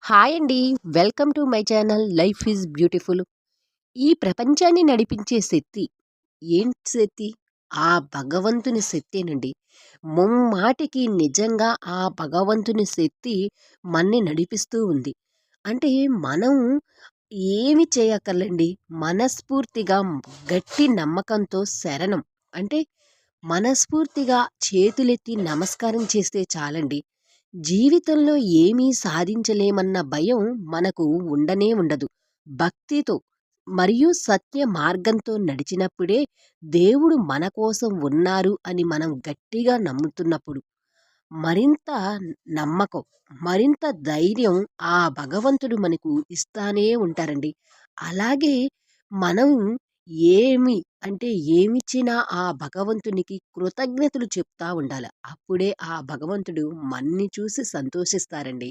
Hi అండి. Welcome to my channel life is beautiful. ఈ ప్రపంచాన్ని నడిపించే శక్తి ఏంటి శక్తి? ఆ భగవంతుని శక్తేనండి. ముమ్మాటికి నిజంగా ఆ భగవంతుని శక్తి మన్ని నడిపిస్తూ ఉంది. అంటే మనం ఏమి చేయక్కర్లేండి. మనస్ఫూర్తిగా గట్టి నమ్మకంతో శరణం అంటే మనస్ఫూర్తిగా చేతులెత్తి నమస్కారం చేస్తే చాలండి. జీవితంలో ఏమీ సాధించలేమన్న భయం మనకు ఉండనే ఉండదు. భక్తితో మరియు సత్య మార్గంతో నడిచినప్పుడే దేవుడు మన కోసం ఉన్నారు అని మనం గట్టిగా నమ్ముతున్నప్పుడు మరింత నమ్మకం, మరింత ధైర్యం ఆ భగవంతుడు మనకు ఇస్తానే ఉంటారండి. అలాగే మనం ఏమి అంటే ఏమిచ్చినా ఆ భగవంతునికి కృతజ్ఞతలు చెప్తా ఉండాల. అప్పుడే ఆ భగవంతుడు మన్ని చూసి సంతోషిస్తారండి.